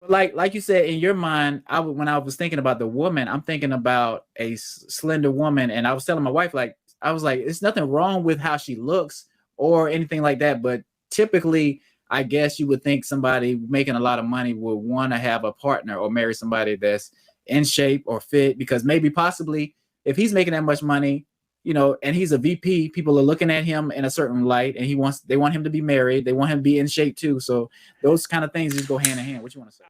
Like you said in your mind, when I was thinking about the woman, I'm thinking about a slender woman, and I was telling my wife, like, I was like, it's nothing wrong with how she looks or anything like that, but typically, I guess you would think somebody making a lot of money would want to have a partner or marry somebody that's in shape or fit, because maybe possibly if he's making that much money, and he's a VP, people are looking at him in a certain light, and they want him to be married, they want him to be in shape too. So those kind of things just go hand in hand. What you want to say?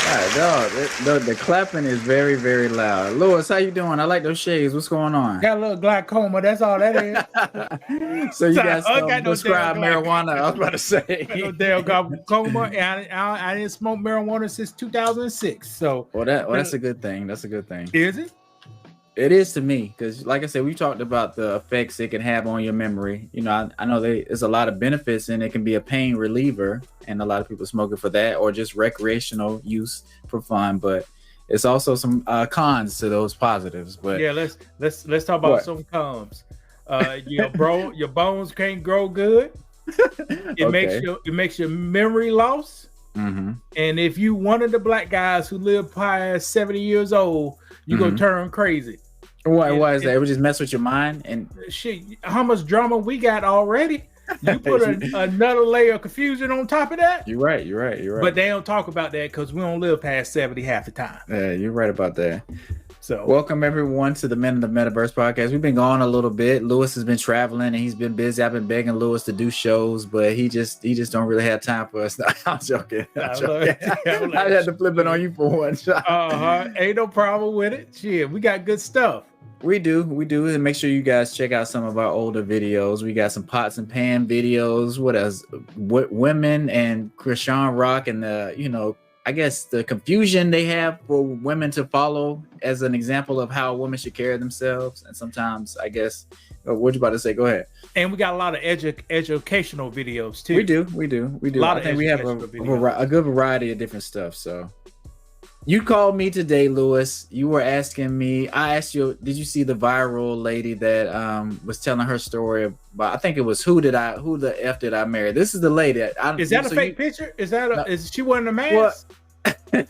The clapping is very, very loud. Lewis, how you doing? I like those shades. What's going on? Got a little glaucoma. That's all that is. So you got some prescribed marijuana. I was about to say. No damn glaucoma, and I didn't smoke marijuana since 2006. So, that's a good thing. That's a good thing. Is it? It is to me, because like I said, we talked about the effects it can have on your memory. I know there's a lot of benefits, and it can be a pain reliever, and a lot of people smoke it for that or just recreational use for fun. But it's also some cons to those positives. But yeah, let's talk about some cons. Your bones can't grow good. It makes your memory loss. Mm-hmm. And if you one of the black guys who live past 70 years old, you're gonna turn crazy. Why is that? It would just mess with your mind and shit. How much drama we got already? You put another layer of confusion on top of that. You're right. But they don't talk about that because we don't live past 70 half the time. Yeah, you're right about that. So welcome everyone to the Men of the Metaverse podcast. We've been gone a little bit. Lewis has been traveling and he's been busy. I've been begging Lewis to do shows, but he just don't really have time for us. I'm joking. I had to flip it on you for one shot. Ain't no problem with it. Shit, we got good stuff. We do, and make sure you guys check out some of our older videos. We got some pots and pan videos. What else? Women and Krishan Rock, and I guess the confusion they have for women to follow as an example of how women should carry themselves. And sometimes, I guess, what you about to say? Go ahead. And we got a lot of educational videos too. We do. I think we have a good variety of different stuff. So. You called me today, Lewis. You were asking me. I asked you, did you see the viral lady that was telling her story about? I think it was who the F did I marry? This is the lady. Is that a fake picture? Is that is she wearing a mask?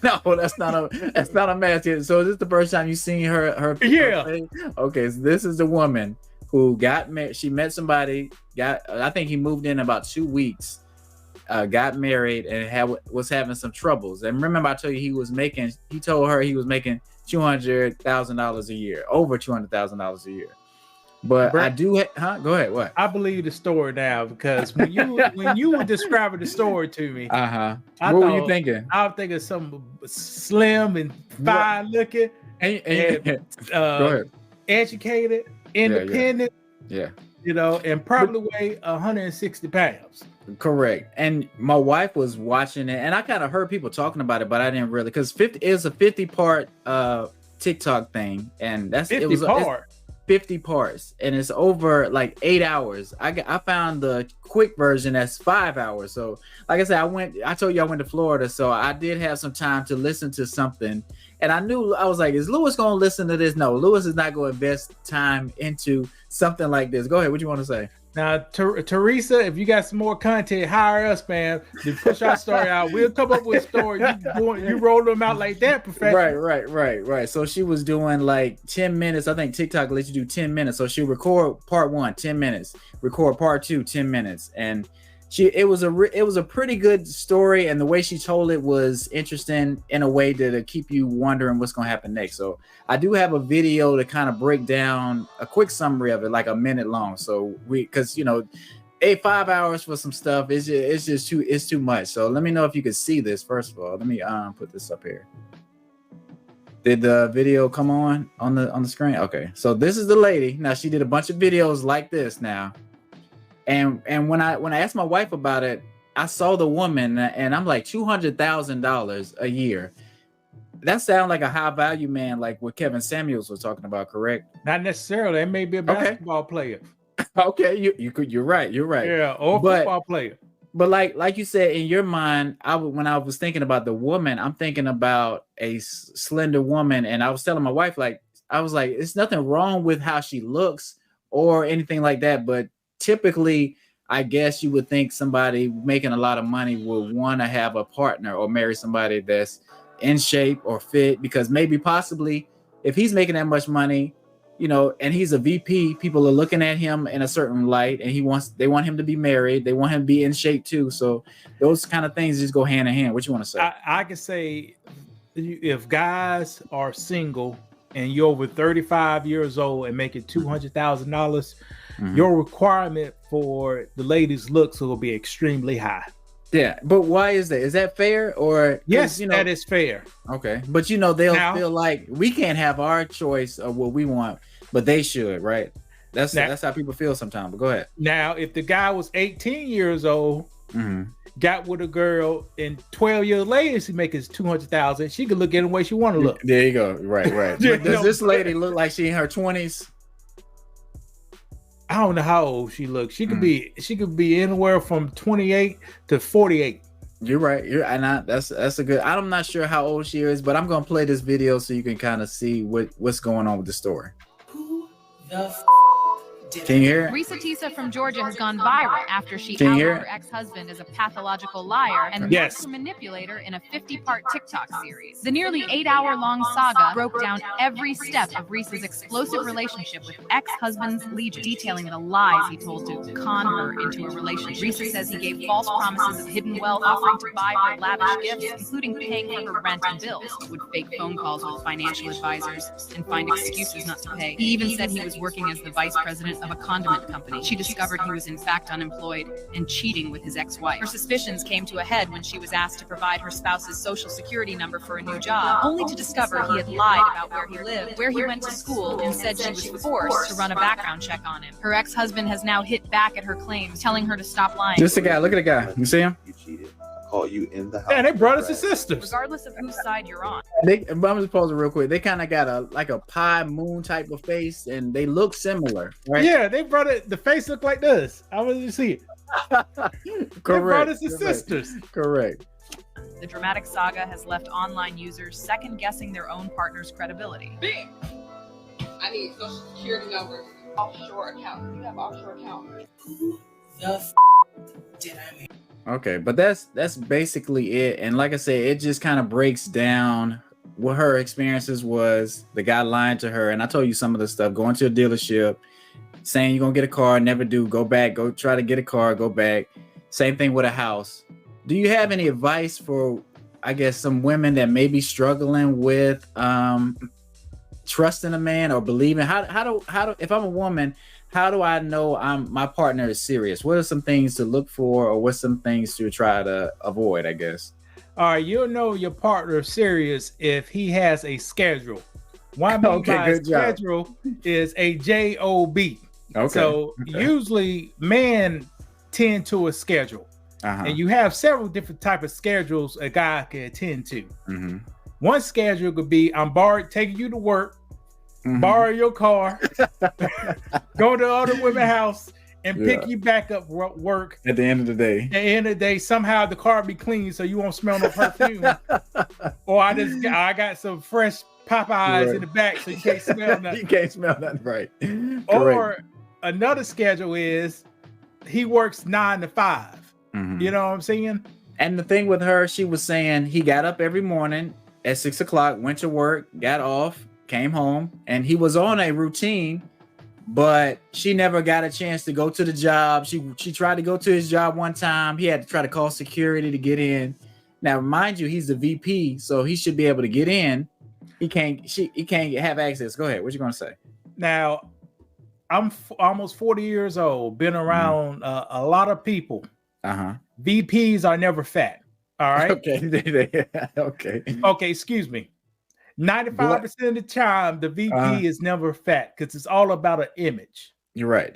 No, that's not a mask. So is this the first time you seen her? Yeah. Her okay, so this is the woman who got married. She met somebody. I think he moved in about 2 weeks. Got married and was having some troubles. And remember, I told you he told her he was making $200,000 a year, over $200,000 a year. But Brett, I do, go ahead. What? I believe the story now, because when you were describing the story to me, what were you thinking? I was thinking something slim and fine looking, and go ahead. Educated, independent, yeah. And probably weigh 160 pounds. Correct. And my wife was watching it, and I kind of heard people talking about it, but I didn't really, because it was a 50-part TikTok thing, and it was 50 parts, and it's over like 8 hours. I found the quick version that's 5 hours. So like I said, I told you I went to Florida, so I did have some time to listen to something, and I was like, is Lewis gonna listen to this? No, Lewis is not gonna invest time into something like this. Go ahead, what you want to say? Now, Teresa, if you got some more content, hire us, man, to push our story out. We'll come up with a story. You roll them out like that, professional. Right. So she was doing like 10 minutes. I think TikTok lets you do 10 minutes. So she record part 1, 10 minutes, record part 2, 10 minutes. And it was a pretty good story. And the way she told it was interesting in a way to keep you wondering what's going to happen next. So I do have a video to kind of break down a quick summary of it, like a minute long. So because 5 hours for some stuff it's just too much. So let me know if you could see this. First of all, let me put this up here. Did the video come on the screen? Okay, so this is the lady. Now she did a bunch of videos like this now, and when I asked my wife about it, I saw the woman and I'm like, $200,000 a year. That sounds like a high value man, like what Kevin Samuels was talking about, correct? Not necessarily. It may be a basketball player. Okay, you're right. Yeah, or football player. But like you said, in your mind, when I was thinking about the woman, I'm thinking about a slender woman, and I was telling my wife, like, I was like, it's nothing wrong with how she looks or anything like that, but typically, I guess you would think somebody making a lot of money would want to have a partner or marry somebody that's in shape or fit, because maybe possibly if he's making that much money, you know, and he's a VP, people are looking at him in a certain light, and they want him to be married, they want him to be in shape too. So those kind of things just go hand in hand. What you want to say? I can say, if guys are single and you're over 35 years old and making $200,000, your requirement for the ladies' looks will be extremely high. Yeah, but why is that? Is that fair? Or yes, you know, that is fair. Okay, but you know, they'll feel like we can't have our choice of what we want, but they should, right? That's how people feel sometimes. But go ahead. Now, if the guy was 18 years old, got with a girl, and 12 years later she making $200,000, she could look any way she want to look. There you go. Right. Does this lady look like she in her 20s? I don't know how old she looks. She could be anywhere from 28 to 48. You're right. That's a good. I'm not sure how old she is, but I'm gonna play this video so you can kind of see what's going on with the story. Who the Can you hear it? Reesa Teesa from Georgia has gone viral after she outed her ex-husband as a pathological liar and a manipulator in a 50-part TikTok series. The nearly 8-hour-long saga broke down every step of Reesa's explosive relationship with ex-husband's Legion, detailing the lies he told to con her into a relationship. Reesa says he gave false promises of hidden wealth, offering to buy her lavish gifts, including paying for her rent and bills, but would fake phone calls with financial advisors and find excuses not to pay. He even said he was working as the vice president of a condiment company. She discovered he was in fact unemployed and cheating with his ex-wife. Her suspicions came to a head when she was asked to provide her spouse's social security number for a new job, only to discover he had lied about where he lived, where he went to school, and said she was forced to run a background check on him. Her ex-husband has now hit back at her claims, telling her to stop lying. Just the guy. Look at the guy. You see him? You cheated. Call you in the house. Yeah, they brothers and sisters. Regardless of whose side you're on. I'm just pausing real quick. They kind of got a pie moon type of face, and they look similar, right? Yeah, they brother. The face look like this. I want you to see it. Correct. They're brothers and sisters. Correct. The dramatic saga has left online users second-guessing their own partner's credibility. Bing! I need social security numbers. Offshore account. You have offshore account. Who the did I mean? Okay, but that's basically it. And like I said, it just kind of breaks down what her experiences was. The guy lying to her, and I told you some of the stuff. Going to a dealership, saying you're gonna get a car, never do. Go back, go try to get a car, go back. Same thing with a house. Do you have any advice for, I guess, some women that may be struggling with trusting a man or believing? How do if I'm a woman, how do I know my partner is serious? What are some things to look for, or what's some things to try to avoid, I guess? All right, you'll know your partner is serious if he has a schedule. What I mean by schedule is a job. Okay. So usually men tend to a schedule. And you have several different type of schedules a guy can attend to. One schedule could be, I'm taking you to work, borrow your car, go to other women's house, and pick you back up work. At the end of the day. At the end of the day, somehow the car be clean so you won't smell no perfume. Or I got some fresh Popeyes in the back so you can't smell nothing. You can't smell nothing, right. Or another schedule is he works 9 to 5. You know what I'm saying? And the thing with her, she was saying he got up every morning at 6 o'clock, went to work, got off, came home, and he was on a routine, but she never got a chance to go to the job. She tried to go to his job one time. He had to try to call security to get in. Now, mind you, he's the VP, so he should be able to get in. He can't have access. Go ahead. What you gonna say? Now, I'm almost 40 years old, been around a lot of people. VPs are never fat. All right. Okay. Excuse me. 95% of the time, the VP is never fat because it's all about an image. You're right.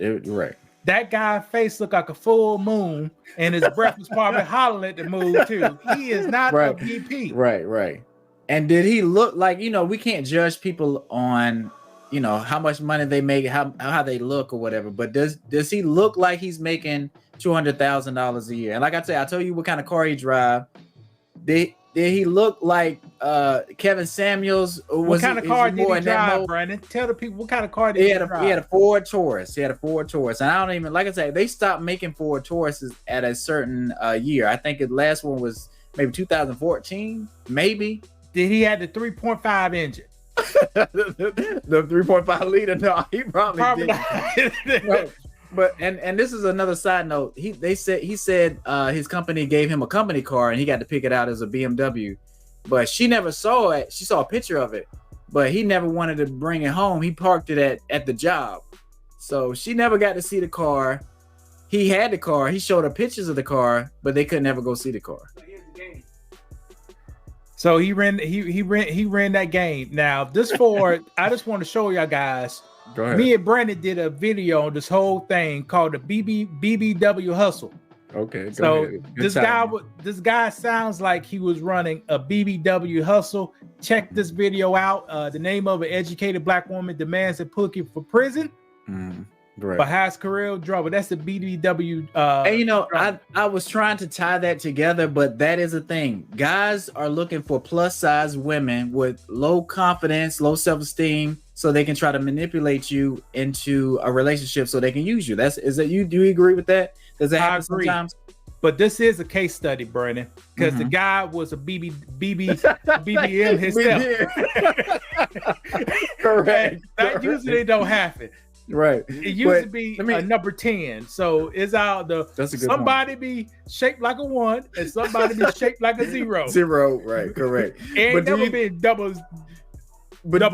That guy's face looked like a full moon, and his breath was probably hollering at the moon too. He is not a VP. Right. And did he look like, we can't judge people on, how much money they make, how they look or whatever. But does he look like he's making $200,000 a year? And like I said, I tell you what kind of car he drive. Did he look like Kevin Samuels? Or what kind of car did he drive, Brandon? Tell the people what kind of car did he drive. He had a Ford Taurus. And I don't even, like I said, they stopped making Ford Tauruses at a certain year. I think the last one was maybe 2014, maybe. Did he have the 3.5 engine? The 3.5 liter? No, he probably didn't. No. But and this is another side note. He said his company gave him a company car and he got to pick it out as a BMW. But she never saw it. She saw a picture of it, but he never wanted to bring it home. He parked it at the job. So she never got to see the car. He had the car. He showed her pictures of the car, but they could never go see the car. So he ran that game. Now this Ford, I just want to show y'all guys. Go ahead. Me and Brandon did a video on this whole thing called the BBW Hustle. Okay. So this guy sounds like he was running a BBW hustle. Check this video out. The name of an educated black woman demands a pookie for prison. Right. But highest career drama. That's the BBW. And I was trying to tie that together, but that is a thing. Guys are looking for plus size women with low confidence, low self-esteem, so they can try to manipulate you into a relationship so they can use you. Do you agree with that? Does that happen sometimes? But this is a case study, Brandon, because the guy was a BBM himself. Correct. That usually don't happen. Right. It used to be number 10. So it's out somebody be shaped like a 1 and somebody be shaped like a 0. 0, right, correct. And never been double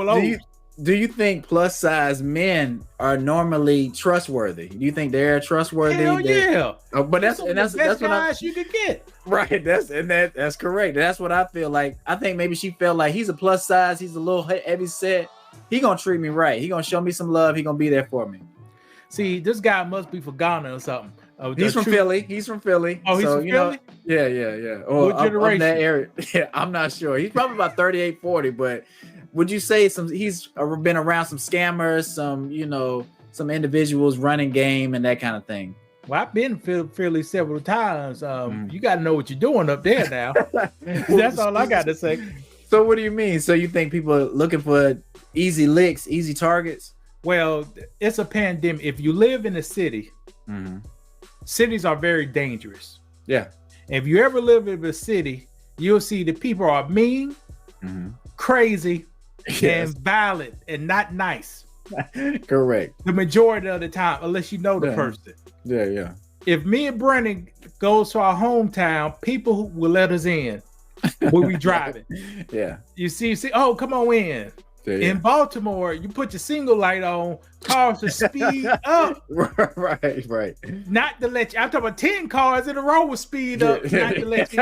O. Do you think plus size men are normally trustworthy? Do you think they're trustworthy? Hell yeah. But that's what guys you could get. Right. That's correct. That's what I feel like. I think maybe she felt like he's a plus size, he's a little heavy set. He gonna treat me right. He gonna show me some love. He gonna be there for me. See, this guy must be from Ghana or something. He's from Philly. Oh, he's from Philly. Yeah. Or what generation? That area. Yeah, I'm not sure. He's probably about 38, 40. But would you say he's been around some scammers, some individuals running game and that kind of thing? Well, I've been to Philly several times. You got to know what you're doing up there now. That's all I got to say. So what do you mean? So you think people are looking for easy licks, easy targets? Well, it's a pandemic. If you live in a city, cities are very dangerous. Yeah. If you ever live in a city, you'll see the people are mean, crazy, and violent, and not nice. Correct. The majority of the time, unless you know the person. Yeah. If me and Brennan goes to our hometown, people will let us in when we driving. Yeah. You see, oh, come on in. Yeah. In Baltimore, you put your single light on, cars will speed up. Right. Not to let you. I'm talking about 10 cars in a row will speed up, not to let you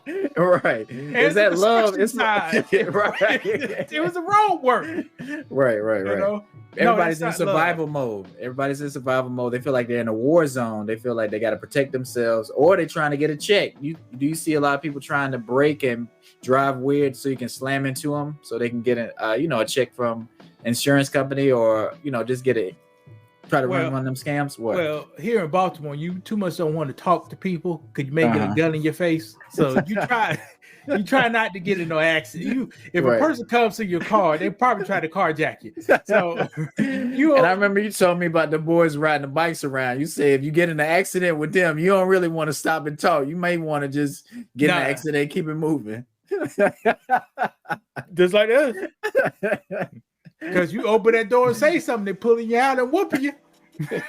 in. Right. Is that love? It's right. It was a road work. Right. You know? Everybody's in survival mode. They feel like they're in a war zone. They feel like they got to protect themselves, or they're trying to get a check. Do you see a lot of people trying to break and drive weird so you can slam into them so they can get a check from insurance company, or just try to run one of them scams? What? Well, here in Baltimore, you too much don't want to talk to people because you may get a gun in your face. So you try not to get in no accident. If a person comes to your car, they probably try to carjack you. So and I remember you told me about the boys riding the bikes around. You said if you get in an accident with them, you don't really want to stop and talk. You may want to just get in an accident and keep it moving. Just like this. Because you open that door and say something, they're pulling you out and whooping you. And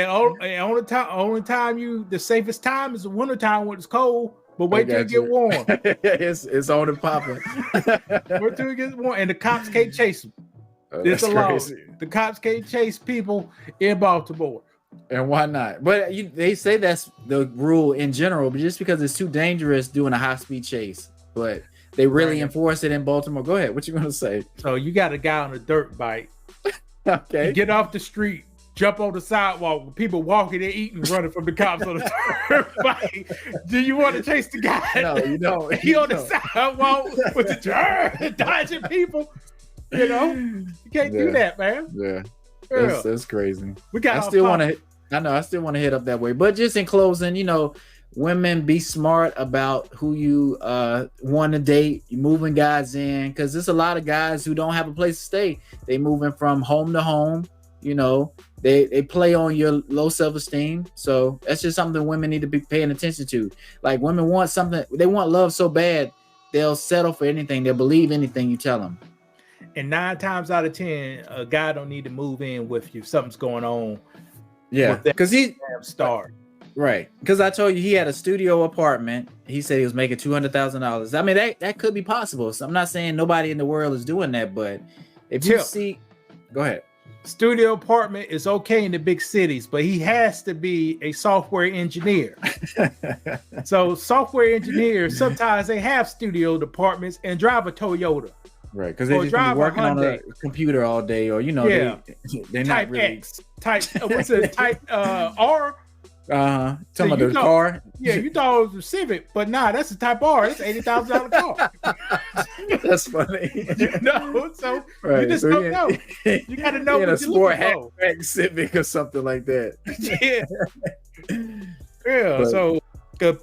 only time the safest time is the winter time when it's cold, but wait till it get warm. it's on and popping. Wait till it gets warm, and the cops can't chase them. It's a law. The cops can't chase people in Baltimore. And why not? But they say that's the rule in general, but just because it's too dangerous doing a high-speed chase. But they really enforce it in Baltimore. Go ahead. What you gonna say? So you got a guy on a dirt bike. Okay. You get off the street, jump on the sidewalk with people walking and eating, running from the cops on the dirt bike. Do you want to chase the guy? No, you don't. He on the sidewalk with the dodging people. You can't do that, man. Yeah. That's crazy. We got. I still want to hit up that way. But just in closing, women, be smart about who you want to date. You moving guys in, because there's a lot of guys who don't have a place to stay. They moving from home to home. You know, they play on your low self-esteem. So that's just something women need to be paying attention to. Like, women want something, they want love so bad, they'll settle for anything. They'll believe anything you tell them. And 9 times out of 10, a guy don't need to move in with you if something's going on. Yeah, because he start. Right, because I told you he had a studio apartment. He said he was making $200,000. I mean, that could be possible. So I'm not saying nobody in the world is doing that, but if you see, go ahead. Studio apartment is okay in the big cities, but he has to be a software engineer. So software engineers, sometimes they have studio departments and drive a Toyota. Right, because they just be working on a computer all day, or they're not type really X, type what's it, type R. Talking about the car. Yeah, you thought it was a Civic, but nah, that's a Type R. It's $80,000 car. That's funny. So right. You just don't know. You got to know what you're looking for. Hatchback Civic or something like that. Yeah. So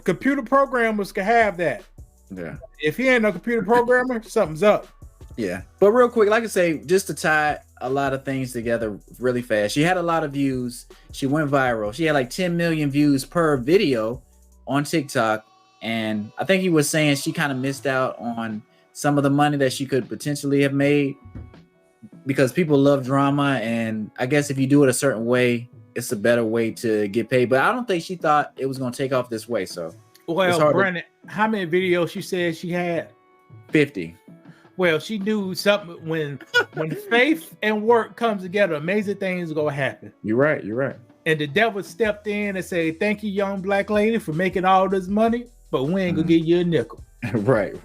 computer programmers can have that. Yeah. If he ain't no computer programmer, something's up. Yeah. But real quick, like I say, just to tie a lot of things together really fast. She had a lot of views. She went viral. She had like 10 million views per video on TikTok. And I think he was saying she kind of missed out on some of the money that she could potentially have made, because people love drama. And I guess if you do it a certain way, it's a better way to get paid. But I don't think she thought it was going to take off this way. So, well, Brandon, how many videos she said she had? 50. Well, she knew something when faith and work comes together, amazing things are gonna happen. You're right. And the devil stepped in and said, "Thank you, young black lady, for making all this money, but we ain't gonna give you a nickel." Right.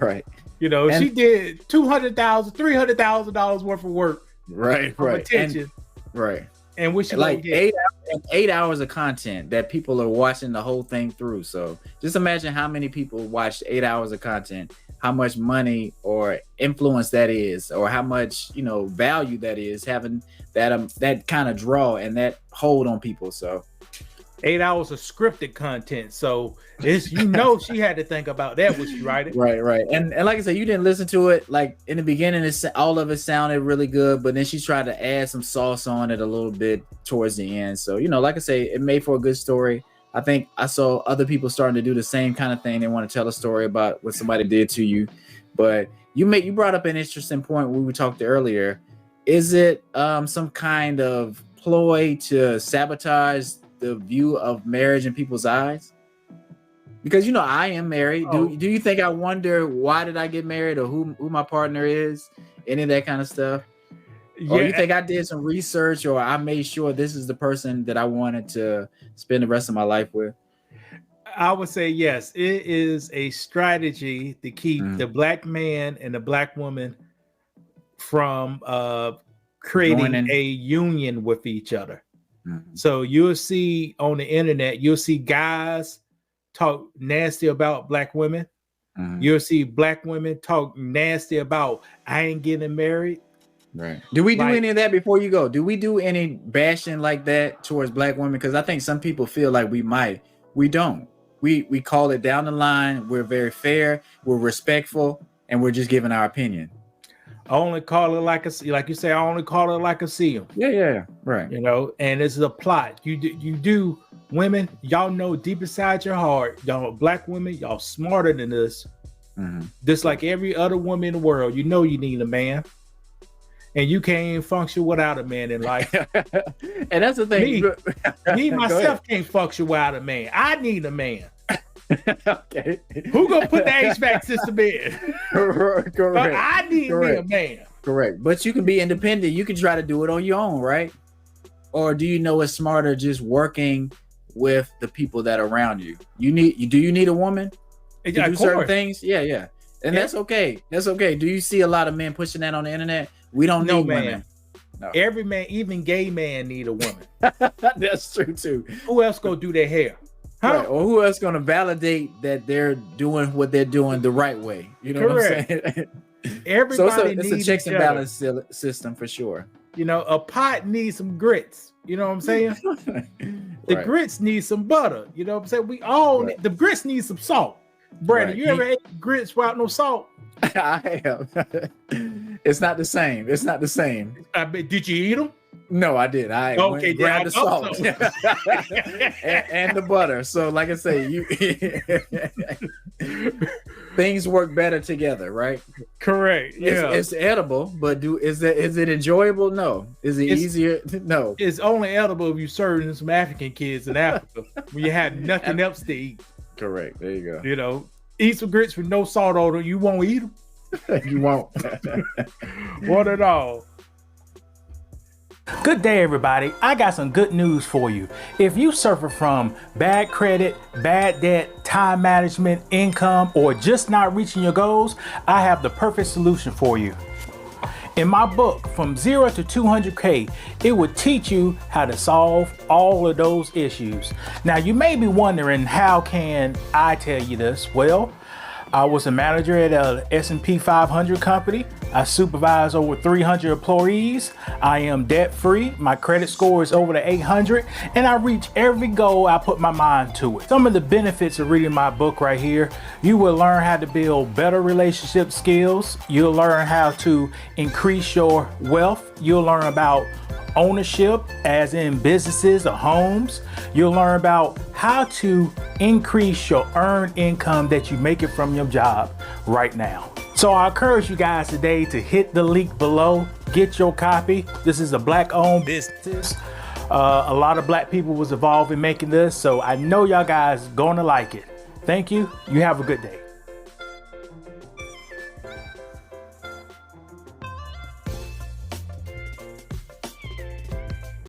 She did $200,000, $300,000 worth of work. Right. Attention. And which like 8 hours of content that people are watching the whole thing through. So just imagine how many people watched 8 hours of content, how much money or influence that is, or how much, value that is, having that kind of draw and that hold on people. So 8 hours of scripted content. So it's, she had to think about that when she write it. Right. And like I said, you didn't listen to it. Like in the beginning, all of it sounded really good, but then she tried to add some sauce on it a little bit towards the end. So, like I say, it made for a good story. I think I saw other people starting to do the same kind of thing. They want to tell a story about what somebody did to you. But you brought up an interesting point when we talked earlier. Is it some kind of ploy to sabotage the view of marriage in people's eyes? Because I am married. Do you think I wonder why did I get married, or who my partner is, any of that kind of stuff? Yeah. Or you think I did some research, or I made sure this is the person that I wanted to spend the rest of my life with? I would say yes. It is a strategy to keep the black man and the black woman from creating a union with each other. So you'll see on the internet, you'll see guys talk nasty about black women. You'll see black women talk nasty about, I ain't getting married. Right. Do we do any of that before you go? Do we do any bashing like that towards black women? Because I think some people feel like we might. We don't. We call it down the line. We're very fair. We're respectful, and we're just giving our opinion. I only call it like you say. I only call it like I see them. Yeah. Right. And it's a plot. You do. Women, y'all know deep inside your heart, y'all black women, y'all smarter than this. Just like every other woman in the world, you need a man. And you can't even function without a man in life. And that's the thing. Me myself can't function without a man. I need a man. Okay. Who gonna put the HVAC system in? Correct. I need me a man. Correct. But you can be independent. You can try to do it on your own, right? Or do you know it's smarter just working with the people that are around you? Do you need a woman to do certain things? Yeah. And that's okay. Do you see a lot of men pushing that on the internet? We don't need women. No. Every man, even gay man, need a woman. That's true too. Who else gonna do their hair? Huh? Right. Or who else gonna validate that they're doing what they're doing the right way? You know Correct. What I'm saying? Everybody it's a checks and balance system for sure. A pot needs some grits. You know what I'm saying? The grits need some butter. You know what I'm saying? We all need, the grits need some salt. Brandon, you ever ate grits without no salt? I have. It's not the same. It's not the same. I mean, did you eat them? No, I did. I went and grabbed the salt and the butter. So, like I say, you things work better together, right? Correct. Yeah, it's edible, but is it enjoyable? No. Is it easier? No. It's only edible if you serving some African kids in Africa when you had nothing else to eat. Correct. There you go. You know, eat some grits with no salt on them. You won't eat them. You won't. What at all? Good day, everybody. I got some good news for you. If you suffer from bad credit, bad debt, time management, income, or just not reaching your goals, I have the perfect solution for you. In my book, From 0 to 200K, it will teach you how to solve all of those issues. Now, you may be wondering, how can I tell you this? Well, I was a manager at a S&P 500 company. I supervise over 300 employees. I am debt free. My credit score is over the 800, and I reach every goal I put my mind to it. Some of the benefits of reading my book right here: you will learn how to build better relationship skills. You'll learn how to increase your wealth. You'll learn about ownership, as in businesses or homes. You'll learn about how to increase your earned income that you make it from your job right now. So I encourage you guys today to hit the link below, get your copy. This is a Black-owned business. A lot of Black people was involved in making this, so I know y'all guys gonna like it. Thank you. You have a good day.